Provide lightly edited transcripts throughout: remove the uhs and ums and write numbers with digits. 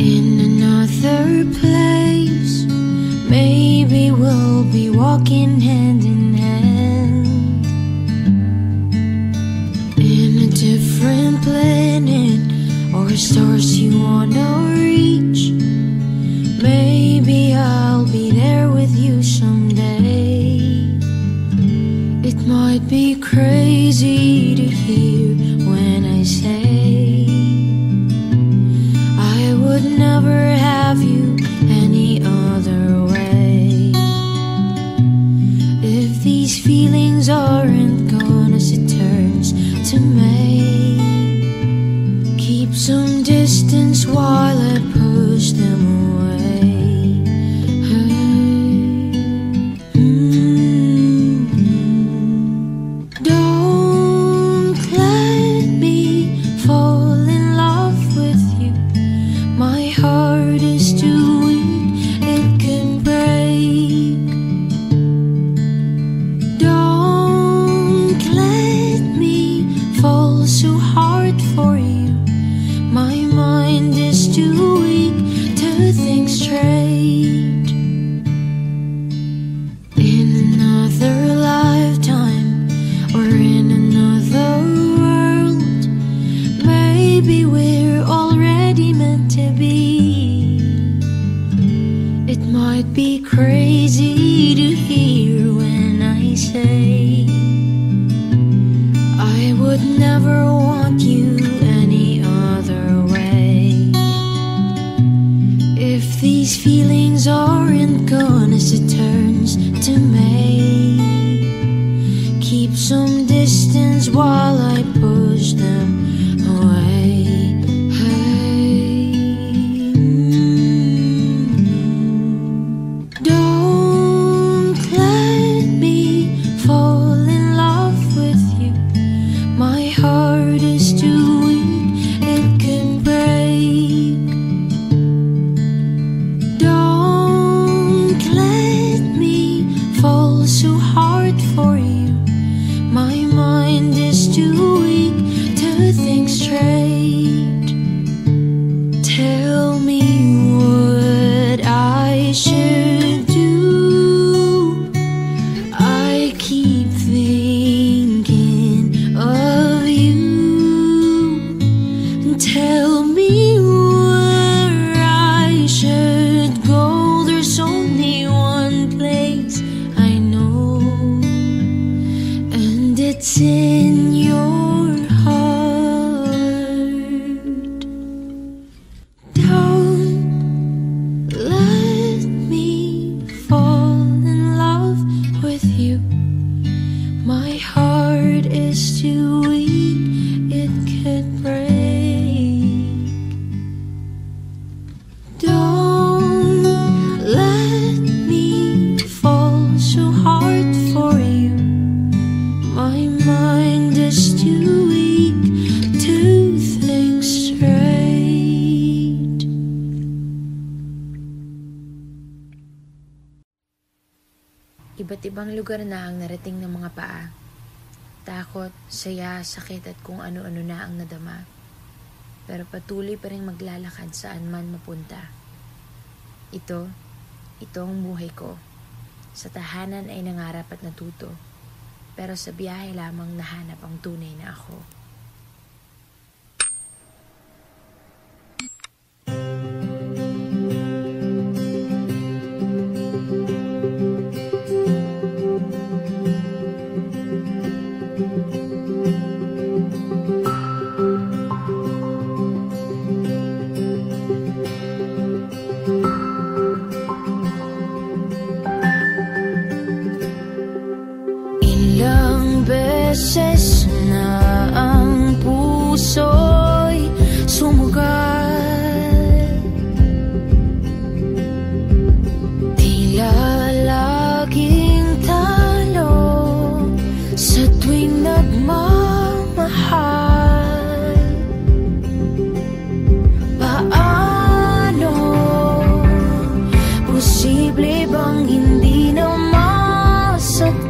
In another place, maybe we'll be walking hand in hand. In a different planet, or stars you wanna reach, maybe I'll be there with you someday. It might be crazy to hear when I say I would never have you any other way. If these feelings aren't gone as it turns to May, keep some distance while I push them away. Don't let me fall in love with you. My heart is too weak, it could break. Don't let me fall so hard for you. My mind is too weak to think straight. In another lifetime, or in another world, maybe we're already meant to be. It might be crazy to hear when I say I would never want you any other way. If these feelings aren't gone as it turns to May, keep some distance while I push them away. Don't let me fall in love with you. My heart is too weak, it can break. Don't let me fall so hard for you. My mind is too weak to think straight. Tell me what I should do. I keep thinking of you. Tell me where I should go. There's only one place I know, and it's in your heart. Don't let me fall in love with you. My heart is too weak, it could break. Don't let me fall so hard for you. My mind is too weak to think straight. Iba't ibang lugar na ang narating ng mga paa. Takot, saya, sakit at kung ano-ano na ang nadama. Pero patuloy pa rin maglalakad saan man mapunta. Ito ang buhay ko. Sa tahanan ay nangarap at natuto. Pero sa biyahe lamang nahanap ang tunay na ako. Ilang beses na ang puso'y sumugal, tila laging talo sa tuwing nagmamahal. Paano posible bang hindi na masaktan?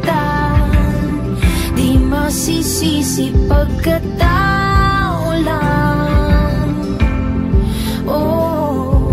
Di masisisi pagkatao lang. Oh,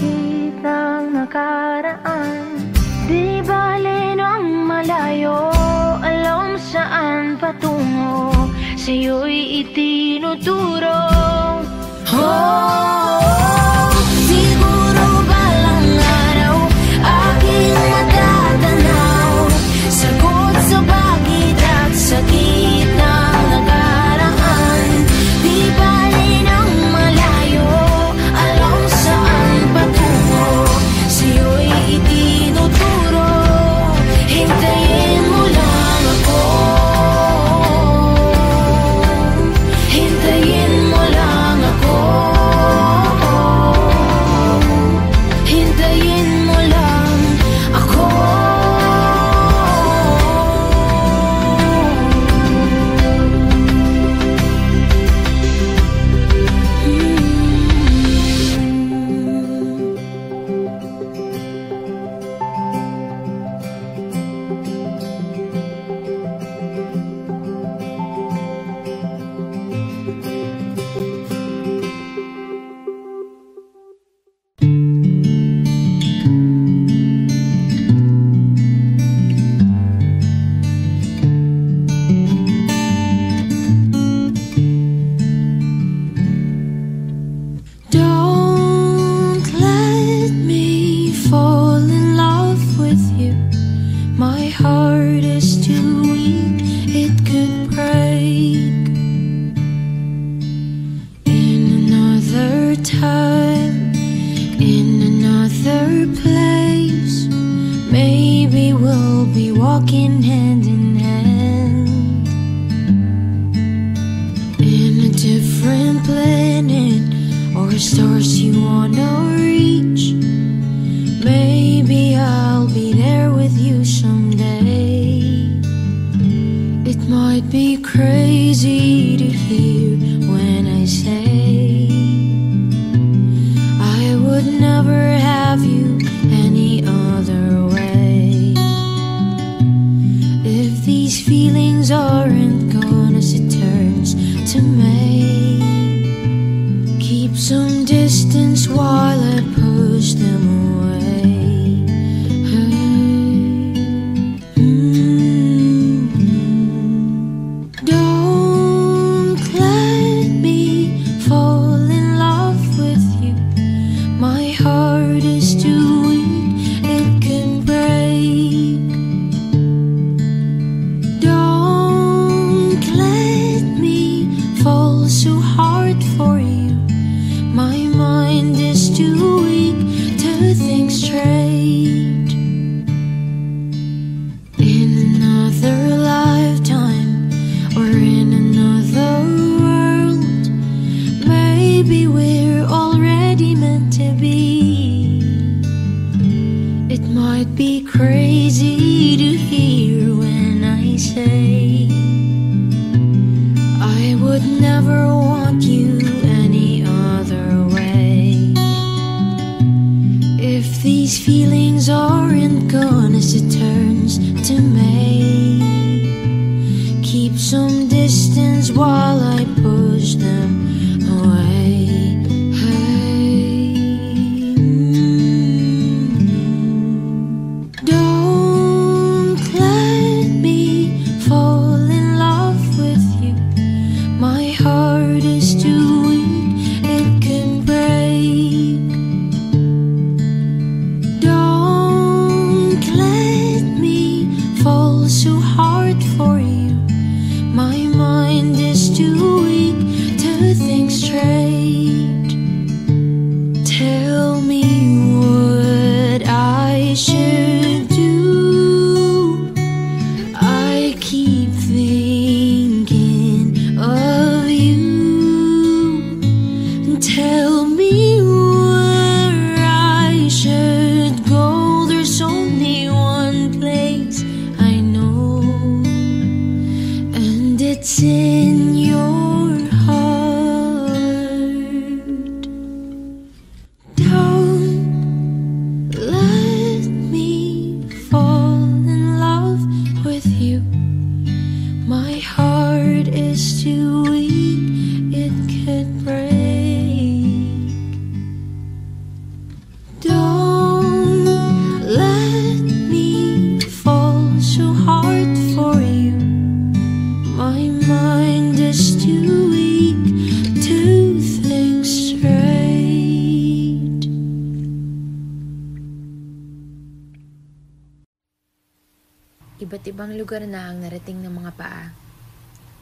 bahid ng nakaraan. Di bale nang malayo, alam saan patungo, sa'yo'y itinuturo. Siguro balang araw aking matatanaw, sagot sa bakit at sakit ng nakaraan. Di bale nang malayo, alam saan patungo, sa'yo'y itinuturo. Hintayin mo lang ako, hintayin mo lang ako, hintayin mo lang ako. Don't let me fall in love with you. My heart is too weak, it could break. In another time, in another place, maybe we'll be walking hand in hand. In a different planet, or stars you wanna reach, maybe I'll be there with you someday. It might be crazy to hear when I say I would never have you any other way. If these feelings aren't gone as it turns to May, keep some distance while I push them away. Don't let me fall in love with you. My heart is too weak, it can break. Don't let me fall so hard for you. My mind is too weak to think straight. In another lifetime, or in another world, maybe we're already meant to be. It might be crazy to hear when I say I would never want you any other way. If these feelings aren't gone as it turns to May, keep some distance while I push them away. Don't let me fall in love with you. My heart is too weak, it can break. Don't let me fall so hard for you. My mind is too weak. Iba't ibang lugar na ang narating ng mga paa.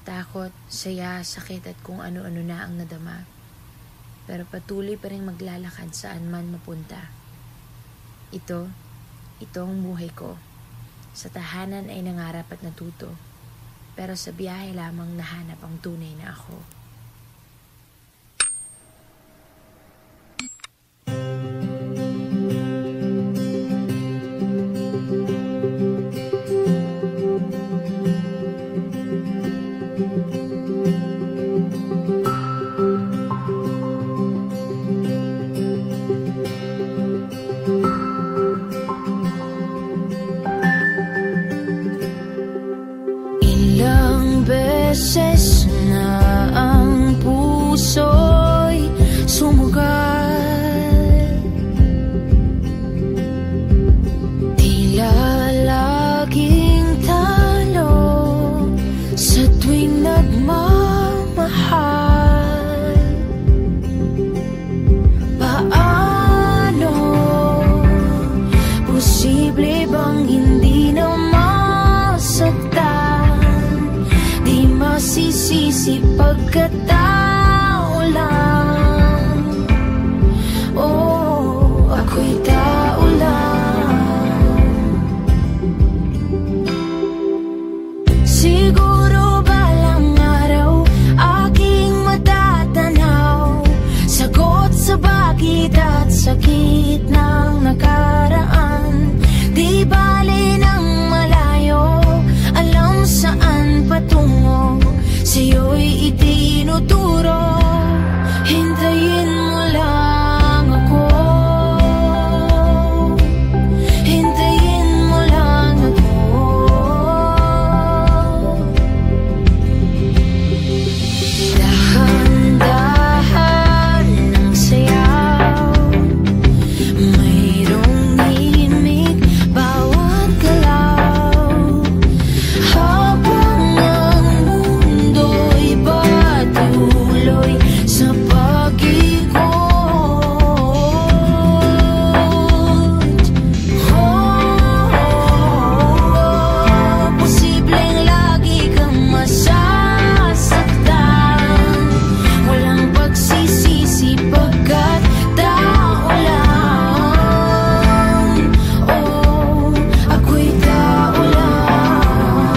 Takot, saya, sakit at kung ano-ano na ang nadama. Pero patuloy pa rin maglalakad saan man mapunta. Ito ang buhay ko. Sa tahanan ay nangarap at natuto. Pero sa biyahe lamang nahanap ang tunay na ako. Beses na ang puso'y sumugal, tila laging talo sa tuwing nagmamahal. Paano posible bang hindi na masaktan? Masisisi pagkatao lang. Oh, ako'y tao lang. Siguro balang araw aking matatanaw, sagot sa bakit at sakit ng nakaraan. Di bale ng malayo, alam saan patungo, sa'yo'y itinuturo. Hintayin mo lang ako. Hintayin mo lang ako. Dahan-dahan ng sayaw, mayroong himig bawat galaw. Habang ang mundo'y patuloy sa pag-ikot. Posibleng lagi kang masasaktan, walang pagsisisi pagkat tao lang. Oh, ako'y tao lang.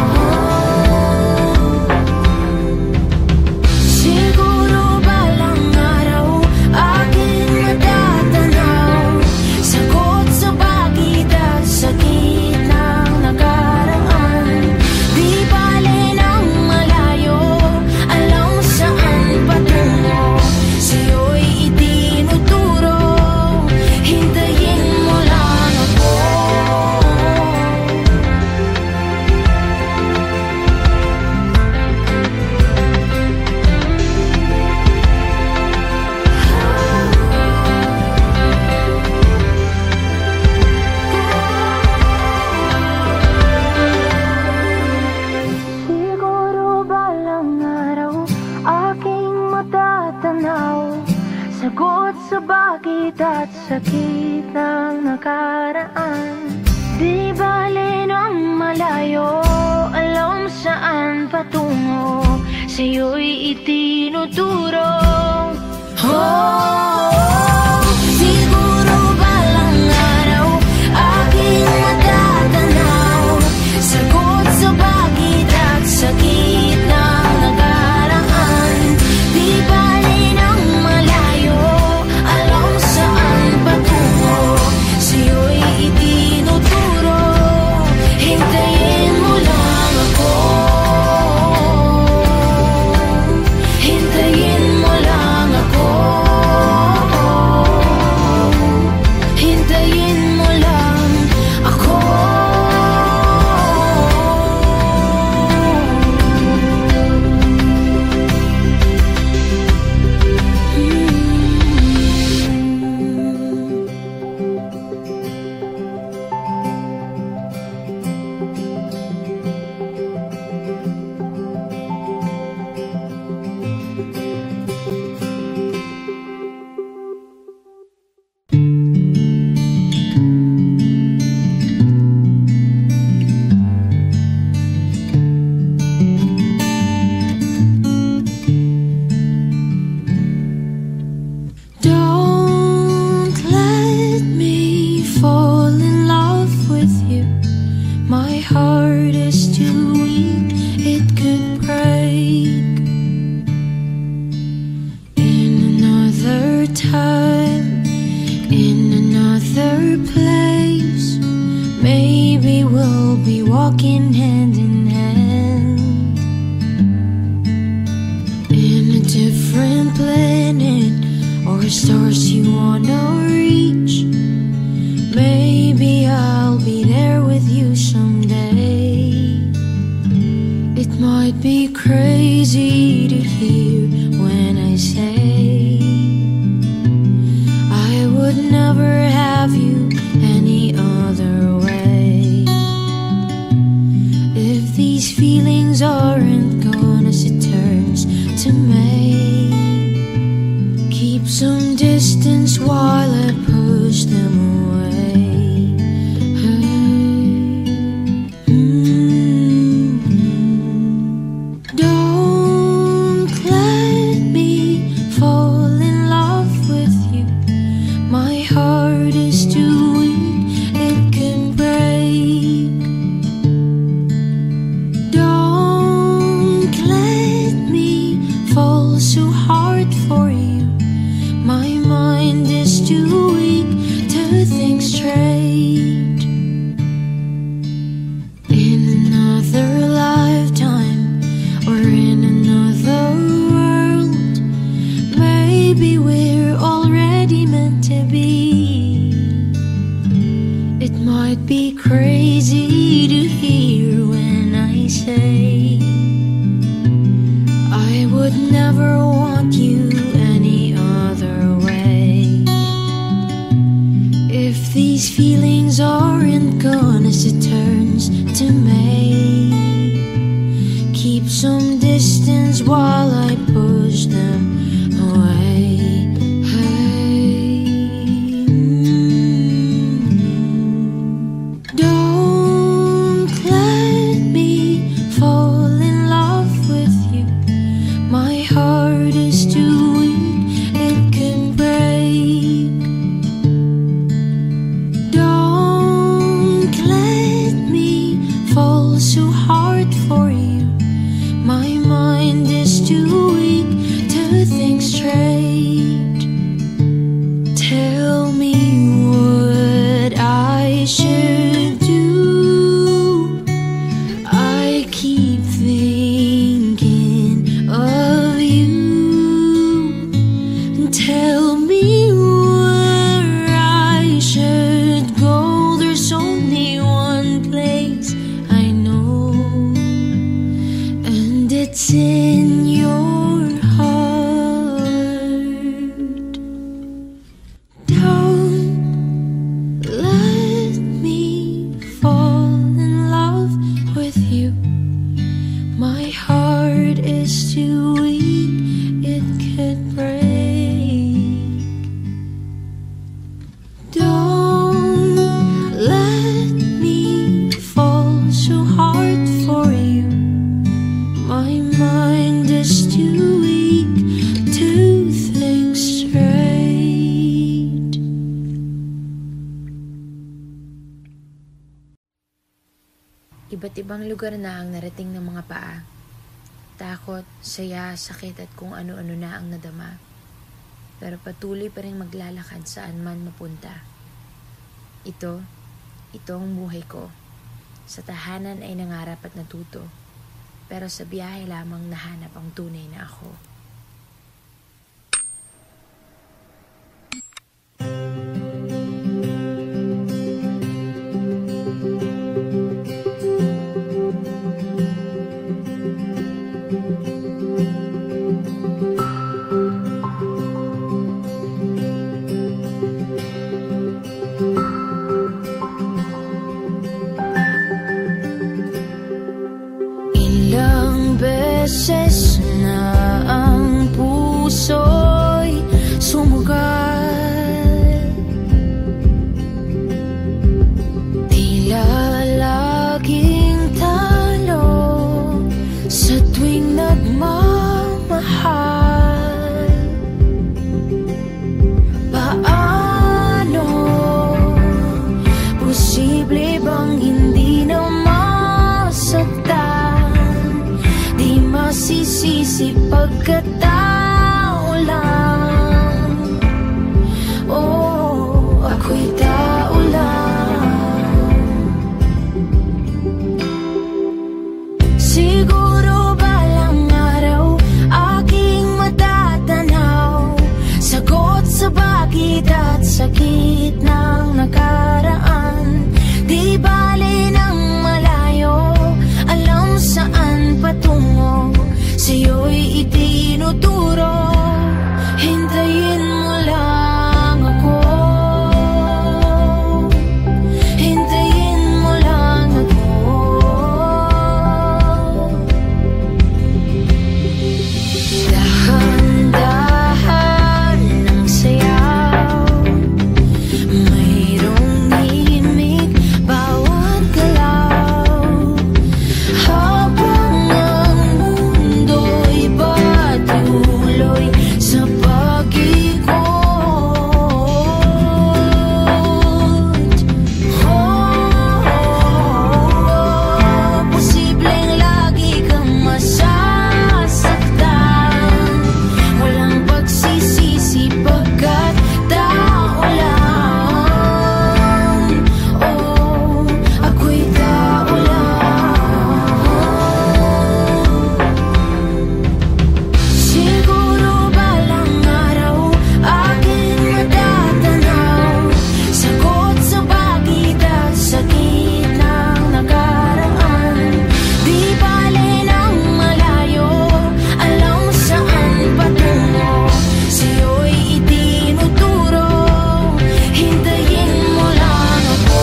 Siguro balang araw aking matatanaw, sagot sa bakit at sakit ng nakaraan. Di bale ng malayo, alam saan patungo, sa'yo'y itinuturo. Hintayin mo lang ako. Siguro balang araw aking matatanaw, sagot sa bakit at sakit ng nakaraan. Di bale ng malayo, alam saan patungo, sa'yo'y itinuturo. Siguro balang araw aking matatanaw, sagot sa bakit at sakit ng nakaraan. Di bale ng malayo, alam saan patungo, sa'yo'y itinuturo. Hintayin mo lang ako. Hintayin mo lang ako. fall in love with you. My heart is too weak, it could break. In another time, in another place, maybe we'll be walking hand in hand. In a different planet, or stars you wanna reach, maybe I'll be there with you someday. It might be crazy to hear when I say I would never have you any other way. If these feelings aren't gone as it turns to May, keep some distance while I push them away. Don't let me fall in love with you. My heart is too weak, it can break. Don't let me fall so hard for you. My mind is too weak to think straight. In another lifetime, or in another world, maybe we're already meant to be. It might be crazy to hear when I say I would never want you any other way. If these feelings aren't gone as it turns to May, keep some distance while I push them away. Don't let me fall in love with you. My heart is too weak, it can break. Don't let me fall so hard for you. My mind is too weak to think straight. Tell me what I should do. I keep thinking of you. Tell me where I should go. There's only one place I know, and it's in your heart. Don't let me fall in love with you. My heart is too weak, it could break. Don't let me fall so hard for you. My mind is too weak to think straight. Iba't ibang lugar na ang narating ng mga paa. Takot, saya, sakit at kung ano-ano na ang nadama. Pero patuloy pa rin maglalakad saan man mapunta. Ito ang buhay ko. Sa tahanan ay nangarap at natuto. Pero sa biyahe lamang nahanap ang tunay na ako. Ilang beses na pagkatao lang. Oh, ako'y tao lang. Siguro balang araw aking matatanaw, sagot sa bakit at sakit ng nakaraan. Di bale ng malayo, alam saan patungo, sa'yo'y itinuturo. Hintayin mo lang ako, hintayin mo lang ako. Dahan-dahan ng sayaw, mayroong himig bawat galaw. Habang ang mundo'y patuloy sa pag-ikot. Posibleng lagi kang masasaktan, walang pagsisisi pagkat tao lang. Oh, ako'y tao lang. Siguro balang araw aking matatanaw, sagot sa bakit at sakit ng nakaraan. Di bale ng malayo, alam saan patungo, sa'yo'y itinuturo. Hintayin mo lang ako.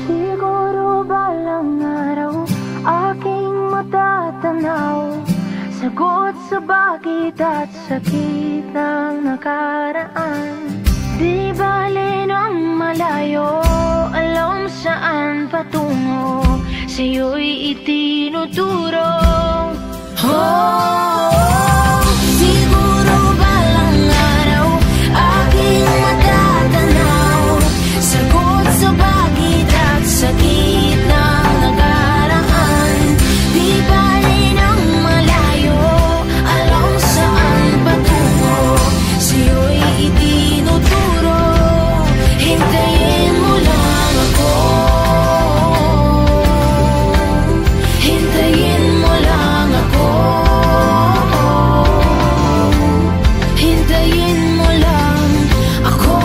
Siguro balang araw aking matatanaw, sagot sa bakit at sakit ng nakaraan. Di bale ng malayo, alam saan patungo, sa'yo'y itinuturo. Oh, siguro balang araw aking matatanaw, sagot sa bakit at sakit ng nakaraan. Di bale ng malayo, alam saan patungo, sa'yo'y itinuturo. Hintayin mo lang ako, hintayin mo lang ako, hintayin mo lang ako.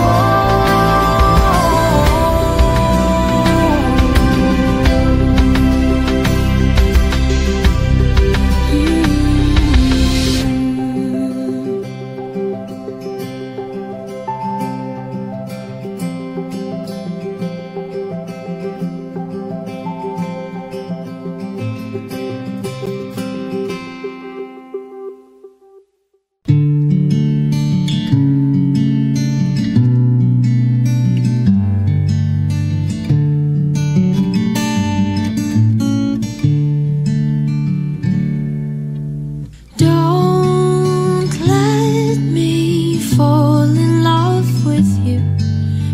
Don't let me fall in love with you.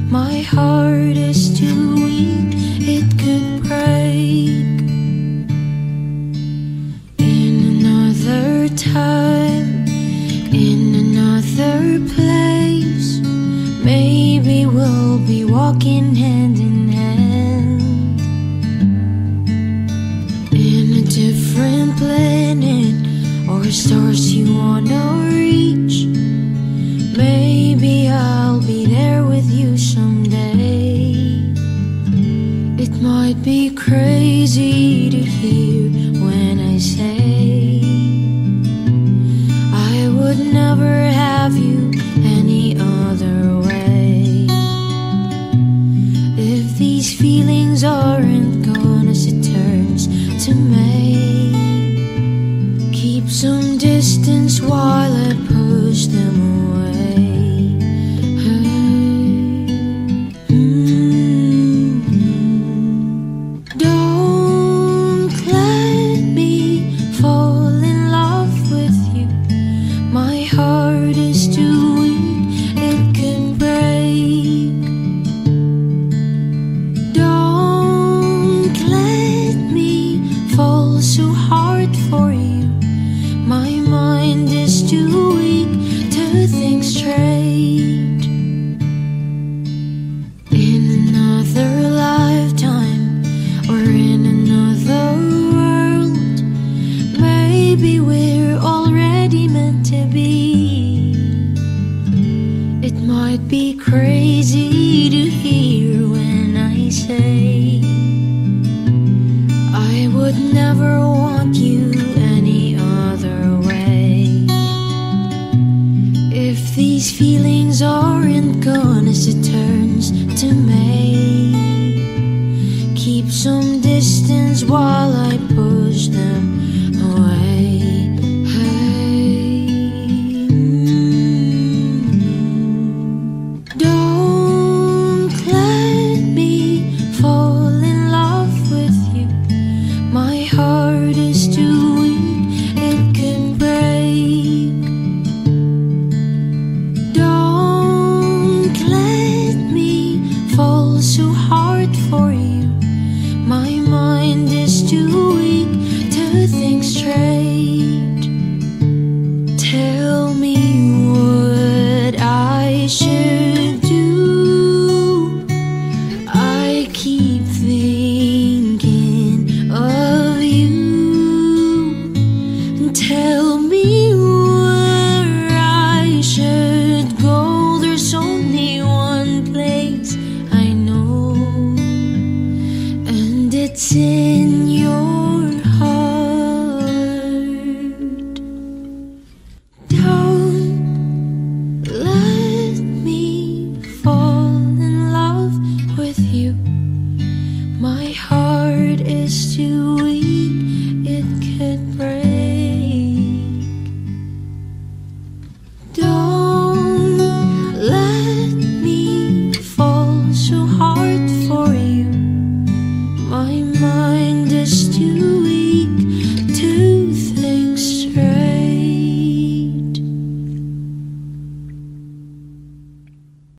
My heart is too weak, it could break. In another time, in another place, maybe we'll be walking hand in hand. In a different planet, or stars you wanna reach, maybe I'll be there with you someday. It might be crazy to hear when I say I would never have you any other way. If these feelings aren't gone as it turns to May, keep some distance while I push them away. Don't let It might be crazy to hear when I say I would never want you any other way. If these feelings aren't gone as it turns to May, keep some distance while I push them away. Don't let me fall in love with you. My heart is too weak, it could break. Don't let me fall so